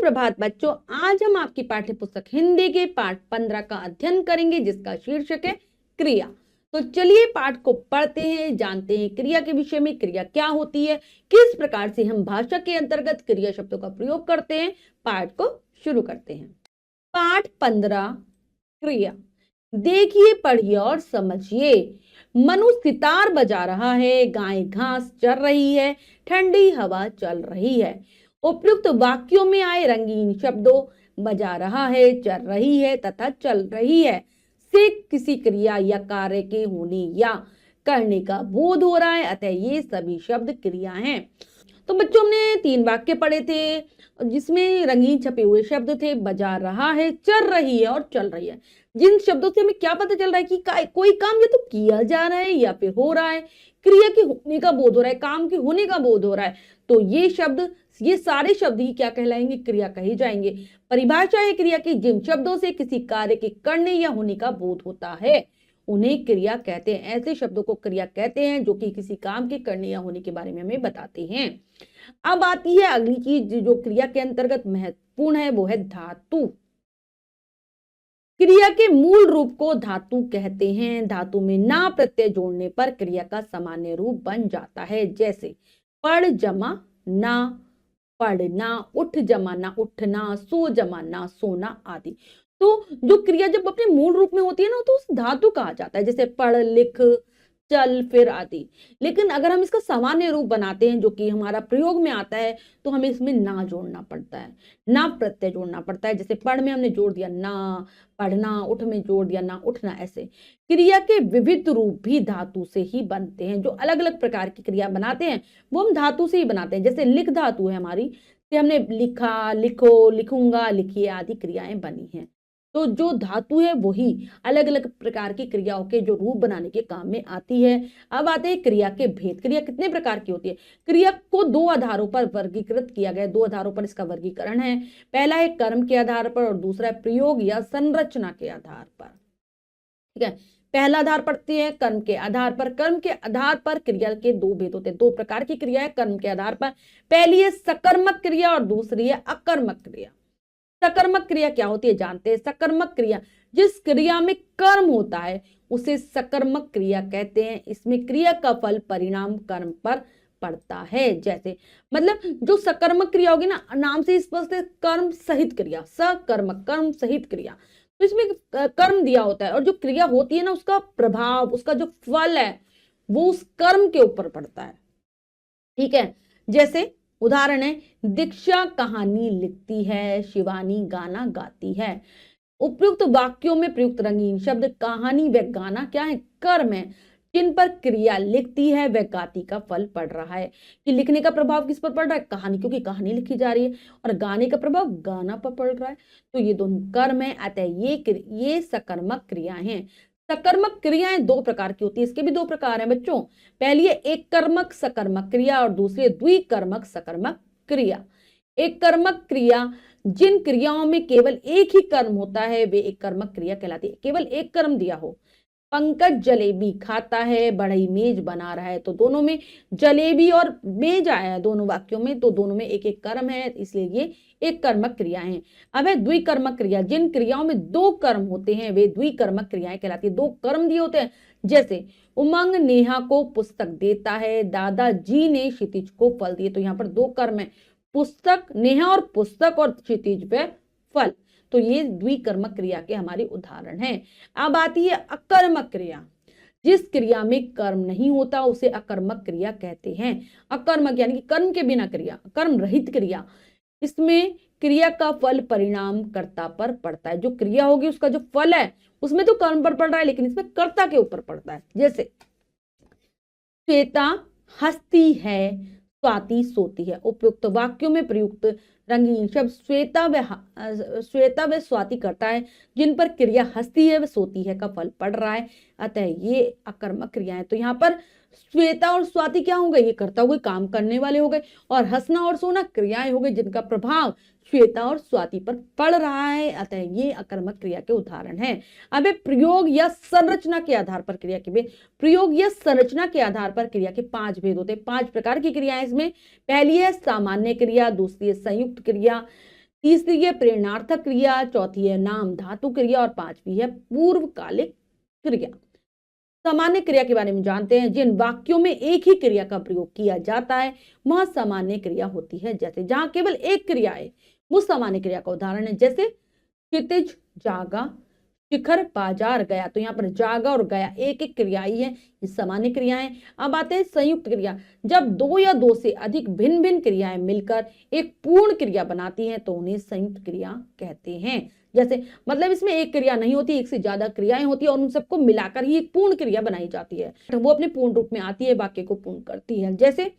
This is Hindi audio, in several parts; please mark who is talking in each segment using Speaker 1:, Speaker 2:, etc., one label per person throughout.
Speaker 1: सुप्रभात बच्चों, आज हम आपकी पाठ्य पुस्तक हिंदी के पाठ 15 का अध्ययन करेंगे जिसका शीर्षक है क्रिया। तो चलिए पाठ को पढ़ते हैं, जानते हैं क्रिया के विषय में। क्रिया क्या होती है, किस प्रकार से हम भाषा के अंतर्गत क्रिया शब्दों का प्रयोग करते हैं। पाठ को शुरू करते हैं। पाठ 15 क्रिया। देखिए, पढ़िए और समझिए। मनु सितार बजा रहा है, गाय घास चर रही है, ठंडी हवा चल रही है। उपयुक्त वाक्यों में आए रंगीन शब्दों बजा रहा है, चल रही है तथा चल रही है से किसी क्रिया या कार्य के होने या करने का बोध हो रहा है, अतः ये सभी शब्द क्रिया हैं। तो बच्चों, हमने 3 वाक्य पढ़े थे जिसमें रंगीन छपे हुए शब्द थे। बजा रहा है, चल रही है और चल रही है। जिन शब्दों से हमें क्या पता चल रहा है कि कोई काम या तो किया जा रहा है या फिर हो रहा है, क्रिया के होने का बोध हो रहा है, काम के होने का बोध हो रहा है, तो ये सारे शब्द ही क्या कहलाएंगे, क्रिया कहे जाएंगे। परिभाषा है क्रिया की, जिन शब्दों से किसी कार्य के करने या होने का बोध होता है उन्हें क्रिया कहते हैं। ऐसे शब्दों को क्रिया कहते हैं जो कि किसी काम के करने या होने के बारे में हमें बताते हैं। अब आती है अगली चीज जो क्रिया के अंतर्गत महत्वपूर्ण है, वो है धातु। क्रिया के मूल रूप को धातु कहते हैं। धातु में ना प्रत्यय जोड़ने पर क्रिया का सामान्य रूप बन जाता है, जैसे पढ़ जमा ना पढ़ना, उठ जमा ना उठना, सो जमा ना सोना आदि। तो जो क्रिया जब अपने मूल रूप में होती है ना, तो उस धातु कहा जाता है, जैसे पढ़ लिख चल फिर आदि। लेकिन अगर हम इसका सामान्य रूप बनाते हैं जो कि हमारा प्रयोग में आता है, तो हमें इसमें ना जोड़ना पड़ता है, ना प्रत्यय जोड़ना पड़ता है। जैसे पढ़ में हमने जोड़ दिया ना पढ़ना, उठ में जोड़ दिया ना उठना। ऐसे क्रिया के विविध रूप भी धातु से ही बनते हैं। जो अलग अलग प्रकार की क्रिया बनाते हैं वो हम धातु से ही बनाते हैं। जैसे लिख धातु है हमारी, से हमने लिखा, लिखो, लिखूंगा, लिखिए आदि क्रियाएं बनी हैं। तो जो धातु है वही अलग अलग प्रकार की क्रियाओं के जो रूप बनाने के काम में आती है। अब आते हैं क्रिया के भेद। क्रिया कितने प्रकार की होती है। क्रिया को 2 आधारों पर वर्गीकृत किया गया है। 2 आधारों पर इसका वर्गीकरण है। पहला है कर्म के आधार पर और दूसरा है प्रयोग या संरचना के आधार पर। ठीक है, पहला आधार पढ़ते हैं कर्म के आधार पर। कर्म के आधार पर क्रिया के 2 भेद होते हैं। 2 प्रकार की क्रिया है कर्म के आधार पर। पहली है सकर्मक क्रिया और दूसरी है अकर्मक क्रिया। सकर्मक क्रिया क्या होती है जानते हैं। सकर्मक क्रिया, जिस क्रिया में कर्म होता है उसे सकर्मक क्रिया कहते हैं। इसमें क्रिया का फल परिणाम कर्म पर पड़ता है। जैसे मतलब जो सकर्मक क्रिया होगी ना, नाम से स्पष्ट है, कर्म सहित क्रिया, सकर्मक कर्म सहित क्रिया। तो इसमें कर्म दिया होता है और जो क्रिया होती है ना, उसका प्रभाव, उसका जो फल है वो उस कर्म के ऊपर पड़ता है। ठीक है, जैसे उदाहरण है, दीक्षा कहानी लिखती है, शिवानी गाना गाती है। उपयुक्त वाक्यों में प्रयुक्त रंगीन शब्द कहानी व गाना क्या है, कर्म है। जिन पर क्रिया लिखती है वह गाती का फल पड़ रहा है। कि लिखने का प्रभाव किस पर पड़ रहा है, कहानी, क्योंकि कहानी लिखी जा रही है, और गाने का प्रभाव गाना पर पड़ रहा है। तो ये दोनों कर्म है, अतः ये सकर्मक क्रियाएं हैं। सकर्मक क्रियाएं 2 प्रकार की होती है। इसके भी 2 प्रकार हैं बच्चों। पहली है एक कर्मक सकर्मक क्रिया और दूसरी है द्विकर्मक सकर्मक क्रिया। एक कर्मक क्रिया, जिन क्रियाओं में केवल एक ही कर्म होता है वे एक कर्मक क्रिया कहलाती है। केवल एक कर्म दिया हो, पंकज जलेबी खाता है, बढ़ई मेज बना रहा है। तो दोनों में जलेबी और मेज आया है दोनों वाक्यों में, तो दोनों में एक एक कर्म है, इसलिए ये एक कर्मक क्रियाएं हैं। अब है द्विकर्मक क्रिया, जिन क्रियाओं में 2 कर्म होते हैं वे द्विकर्मक क्रियाएं कहलाती है। 2 कर्म दिए होते हैं। जैसे उमंग नेहा को पुस्तक देता है, दादाजी ने क्षितिज को फल दिए। तो यहाँ पर 2 कर्म है, पुस्तक, नेहा और पुस्तक, और क्षितिज पे फल। तो ये द्विकर्मक क्रिया के हमारे उदाहरण हैं। अब आती है अकर्मक क्रिया। जिस क्रिया में कर्म नहीं होता उसे अकर्मक क्रिया कहते हैं। अकर्मक यानी कि कर्म के बिना क्रिया, कर्म रहित क्रिया। इसमें क्रिया का फल परिणाम कर्ता पर पड़ता है। जो क्रिया होगी उसका जो फल है उसमें तो कर्म पर पड़ रहा है, लेकिन इसमें कर्ता के ऊपर पड़ता है। जैसे श्वेता हंसती है, स्वाति सोती है। उपयुक्त वाक्यों में प्रयुक्त रंगीन शब्द श्वेता व स्वाति करता है। जिन पर क्रिया हंसती है व सोती है का फल पड़ रहा है, अतः ये अकर्मक क्रियाएं। तो यहाँ पर श्वेता और स्वाति क्या हो गए, ये कर्ता हुए, काम करने वाले हो गए, और हंसना और सोना क्रियाएं हो गई जिनका प्रभाव श्वेता और स्वाति पर पड़ रहा है, अतः ये अकर्मक क्रिया के उदाहरण है। अब प्रयोग या संरचना के आधार पर क्रिया के भेद। प्रयोग या संरचना के आधार पर क्रिया के 5 भेद होते हैं। 5 प्रकार की क्रियाएं इसमें। पहली है सामान्य क्रिया, दूसरी है संयुक्त क्रिया, तीसरी है प्रेरणार्थक क्रिया, चौथी है नाम धातु क्रिया और पांचवी है पूर्वकालिक क्रिया। सामान्य क्रिया के बारे में जानते हैं। जिन वाक्यों में एक ही क्रिया का प्रयोग किया जाता है वह सामान्य क्रिया होती है। जैसे जहां केवल एक क्रिया है वो सामान्य क्रिया का उदाहरण है। जैसे क्षितिज जागा, शिखर बाजार गया, तो यहाँ पर जागा और गया एक एक क्रिया ही है, ये सामान्य क्रियाएं। अब आते हैं संयुक्त क्रिया। जब दो या दो से अधिक भिन्न भिन्न क्रियाएं मिलकर एक पूर्ण क्रिया बनाती हैं तो उन्हें संयुक्त क्रिया कहते हैं। जैसे मतलब इसमें एक क्रिया नहीं होती, एक से ज्यादा क्रियाएं होती है और उन सबको मिलाकर ही एक पूर्ण क्रिया बनाई जाती है, तो वो अपने पूर्ण रूप में आती है, वाक्य को पूर्ण करती है। जैसे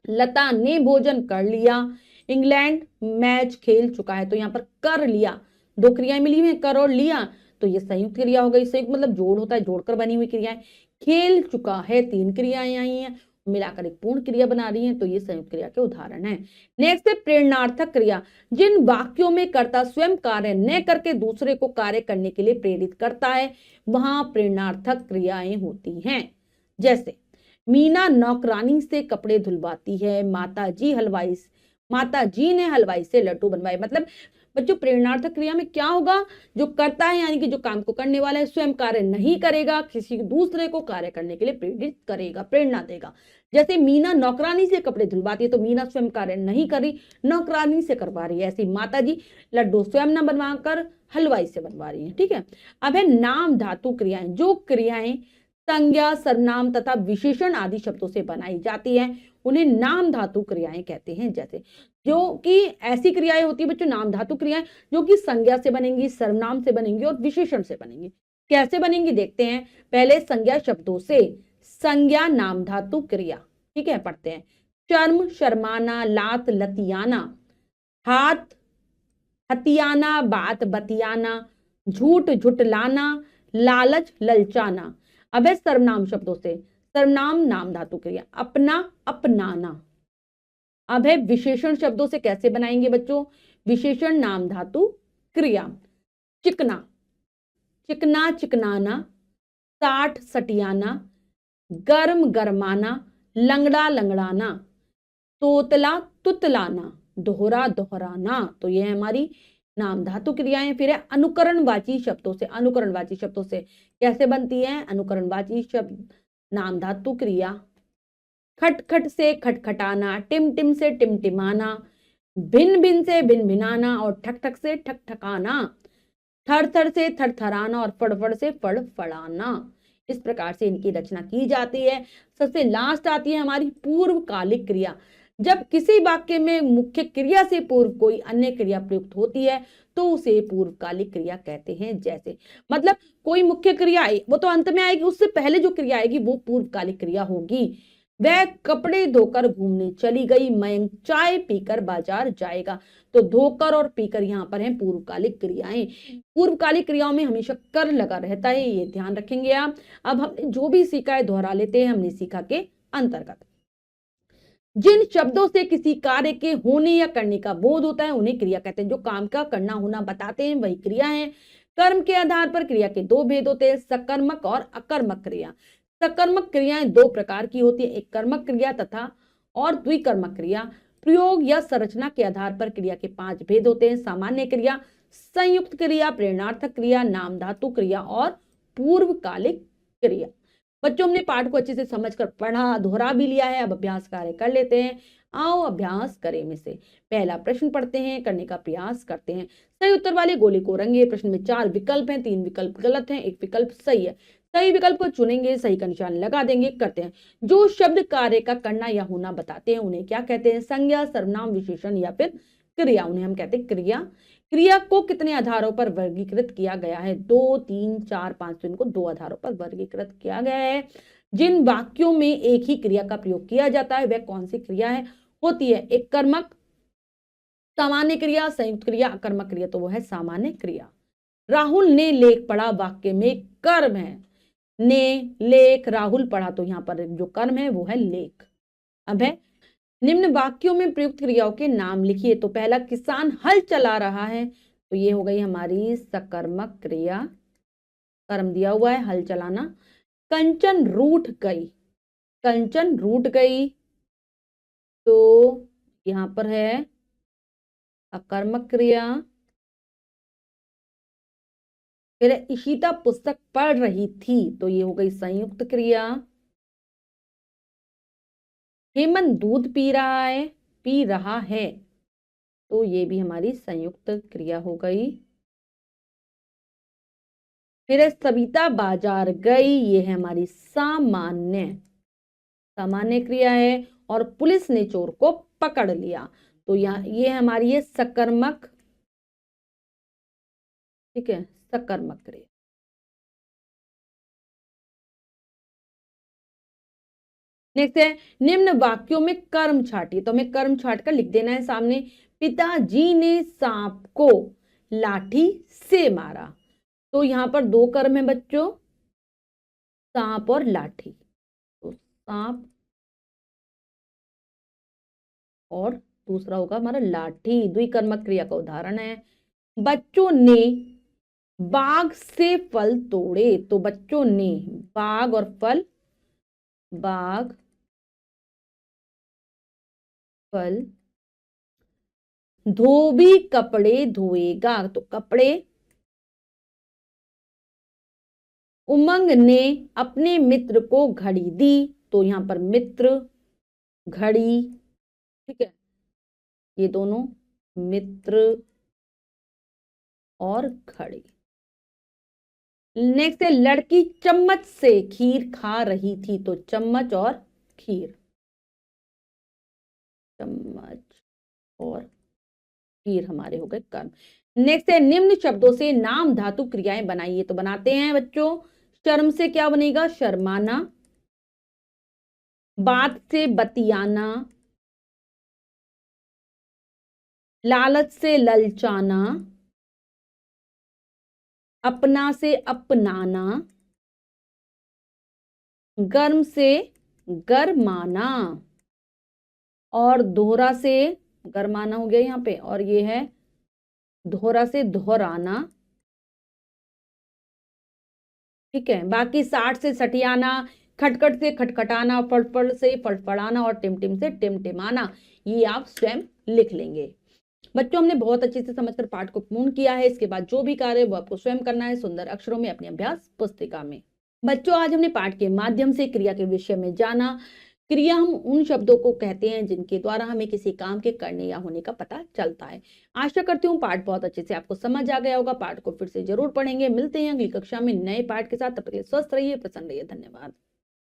Speaker 1: लता ने भोजन कर लिया, इंग्लैंड मैच खेल चुका है, तो यहाँ पर कर लिया, दो क्रियाएं मिली हुई हैं, कर और लिया, तो ये संयुक्त क्रिया हो गई। संयुक्त मतलब जोड़ होता है, जोड़कर बनी हुई क्रियाएं। खेल चुका है, तीन क्रियाएं आई हैं, मिलाकर एक पूर्ण क्रिया बना रही हैं, तो ये संयुक्त क्रिया के उदाहरण है। नेक्स्ट है प्रेरणार्थक क्रिया। जिन वाक्यों में कर्ता स्वयं कार्य न करके दूसरे को कार्य करने के लिए प्रेरित करता है वहां प्रेरणार्थक क्रियाएं होती हैं। जैसे मीना नौकरानी से कपड़े धुलवाती है, माता जी ने हलवाई से लड्डू बनवाए। मतलब बच्चों प्रेरणार्थक क्रिया में क्या होगा, जो करता है यानी कि जो काम को करने वाला है स्वयं कार्य नहीं करेगा, किसी दूसरे को कार्य करने के लिए प्रेरित करेगा, प्रेरणा देगा। जैसे मीना नौकरानी से कपड़े धुलवाती है, तो मीना स्वयं कार्य नहीं करी, नौकरानी से करवा रही है। ऐसी माता जी लड्डू स्वयं न बनवाकर हलवाई से बनवा रही है। ठीक है। अब है नाम धातु क्रियाएं। जो क्रियाएं संज्ञा, सर्वनाम तथा विशेषण आदि शब्दों से बनाई जाती है उन्हें नाम धातु क्रियाएं कहते हैं। जैसे जो कि ऐसी क्रियाएं होती है बच्चों नाम धातु क्रियाएं जो कि संज्ञा से बनेंगी, सर्वनाम से बनेंगी और विशेषण से बनेंगी। कैसे बनेंगी देखते हैं। पहले संज्ञा शब्दों से, संज्ञा नाम धातु क्रिया। ठीक है, पढ़ते हैं। शर्म शर्माना, लात लतियाना, हाथ हथियाना, बात बतियाना, झूठ झुटलाना, लालच ललचाना। अब है सर्वनाम शब्दों से, सर्वनाम नाम धातु क्रिया, अपना अपनाना। अब है विशेषण शब्दों से, कैसे बनाएंगे बच्चों, विशेषण नाम धातु क्रिया। चिकना चिकना चिकनाना, साठ सटियाना, गर्म गरमाना, लंगड़ा लंगड़ाना, तोतला तुतलाना, दोहरा दोहराना। तो ये है हमारी नाम धातु क्रियाएं। फिर है अनुकरणवाची शब्दों से। अनुकरणवाची शब्दों से कैसे बनती है अनुकरणवाची शब्द नाम धातु क्रिया। खट खट से खटखटाना, टिम टिम से टिमटिमाना, भिन भिन से भिन भिनाना और ठक ठक से ठक ठकाना, थर थर से थरथराना और फड़फड़ से फड़फड़ाना। इस प्रकार से इनकी रचना की जाती है। सबसे लास्ट आती है हमारी पूर्वकालिक क्रिया। जब किसी वाक्य में मुख्य क्रिया से पूर्व कोई अन्य क्रिया प्रयुक्त होती है तो उसे पूर्वकालिक क्रिया कहते हैं। जैसे मतलब कोई मुख्य क्रिया आई वो तो अंत में आएगी, उससे पहले जो क्रिया आएगी वो पूर्वकालिक क्रिया होगी। वह कपड़े धोकर घूमने चली गई, मयंक चाय पीकर बाजार जाएगा। तो धोकर और पीकर यहाँ पर है पूर्वकालिक क्रियाएं। पूर्वकालिक क्रियाओं में हमेशा कर लगा रहता है, ये ध्यान रखेंगे आप। अब हमने जो भी सीखा है दोहरा लेते हैं। हमने सीखा के अंतर्गत जिन शब्दों से किसी कार्य के होने या करने का बोध होता है उन्हें क्रिया कहते हैं। जो काम का करना होना बताते हैं वही क्रिया है। कर्म के आधार पर क्रिया के दो भेद होते हैं, सकर्मक और अकर्मक क्रिया। सकर्मक क्रियाएं दो प्रकार की होती है, एक कर्मक क्रिया तथा और द्विकर्मक क्रिया। प्रयोग या संरचना के आधार पर क्रिया के 5 भेद होते हैं, सामान्य क्रिया, संयुक्त क्रिया, प्रेरणार्थक क्रिया, नाम धातु क्रिया और पूर्वकालिक क्रिया। बच्चों हमने पाठ को अच्छे से समझकर पढ़ा, दोहरा भी लिया है। अब अभ्यास कार्य कर लेते हैं। आओ अभ्यास करें में से पहला प्रश्न पढ़ते हैं, करने का प्रयास करते हैं। सही उत्तर वाले गोले को रंगे। प्रश्न में 4 विकल्प हैं, 3 विकल्प गलत हैं, 1 विकल्प सही है। सही विकल्प को चुनेंगे, सही का निशान लगा देंगे। करते हैं। जो शब्द कार्य का करना या होना बताते हैं उन्हें क्या कहते हैं, संज्ञा, सर्वनाम, विशेषण या फिर क्रिया। उन्हें हम कहते हैं क्रिया। क्रिया को कितने आधारों पर वर्गीकृत किया गया है, 2, 3, 4, 5। तो इनको 2 आधारों पर वर्गीकृत किया गया है। जिन वाक्यों में एक ही क्रिया का प्रयोग किया जाता है वह कौन सी क्रिया है, होती है एक कर्मक, सामान्य क्रिया, संयुक्त क्रिया, अकर्मक क्रिया। तो वो है सामान्य क्रिया। राहुल ने लेख पढ़ा, वाक्य में कर्म है, ने लेख राहुल पढ़ा, तो यहाँ पर जो कर्म है वो है लेख। अब है निम्न वाक्यों में प्रयुक्त क्रियाओं के नाम लिखिए। तो पहला किसान हल चला रहा है, तो ये हो गई हमारी सकर्मक क्रिया, कर्म दिया हुआ है हल चलाना। कंचन रूठ गई, कंचन रूठ गई, तो यहां पर है अकर्मक क्रिया। फिर इशिता पुस्तक पढ़ रही थी, तो ये हो गई संयुक्त क्रिया। हेमंत दूध पी रहा है, तो ये भी हमारी संयुक्त क्रिया हो गई। फिर सविता बाजार गई, ये है हमारी सामान्य क्रिया है। और पुलिस ने चोर को पकड़ लिया, तो यहाँ ये हमारी है सकर्मक, ठीक है, सकर्मक क्रिया। नेक्स्ट है निम्न वाक्यों में कर्म छाटिए, तो हमें कर्म छाट कर लिख देना है सामने। पिताजी ने सांप को लाठी से मारा, तो यहां पर दो कर्म है बच्चों, सांप और लाठी। तो सांप और दूसरा होगा हमारा लाठी, द्विकर्मक क्रिया का उदाहरण है। बच्चों ने बाग से फल तोड़े, तो बच्चों ने बाग और फल, बाग फल। धोबी कपड़े धोएगा, तो कपड़े। उमंग ने अपने मित्र को घड़ी दी, तो यहां पर मित्र घड़ी, ठीक है, ये दोनों मित्र और घड़ी। नेक्स्ट है लड़की चम्मच से खीर खा रही थी, तो चम्मच और खीर, चम्मच और खीर हमारे हो गए कर्म। नेक्स्ट है निम्न शब्दों से नाम धातु क्रियाएं बनाइए, तो बनाते हैं बच्चों। शर्म से क्या बनेगा, शर्माना। बात से बतियाना। लालच से ललचाना। अपना से अपनाना। गर्म से गरमाना। और दोहरा से गरमाना हो गया यहाँ पे, और ये है दोहरा से दोहराना, ठीक है। बाकी साठ से सटियाना, खटखट से खटखटाना, फड़फड़ से फड़फड़ाना और टिमटिम से टिमटिमाना, ये आप स्वयं लिख लेंगे। बच्चों हमने बहुत अच्छे से समझकर पाठ को पूर्ण किया है। इसके बाद जो भी कार्य है वो आपको स्वयं करना है सुंदर अक्षरों में अपनी अभ्यास पुस्तिका में। बच्चों आज हमने पाठ के माध्यम से क्रिया के विषय में जाना। क्रिया हम उन शब्दों को कहते हैं जिनके द्वारा हमें किसी काम के करने या होने का पता चलता है। आशा करती हूँ पाठ बहुत अच्छे से आपको समझ आ गया होगा। पाठ को फिर से जरूर पढ़ेंगे। मिलते हैं अगली कक्षा में नए पाठ के साथ। तब तक के लिए स्वस्थ रहिए, प्रसन्न रहिए। धन्यवाद।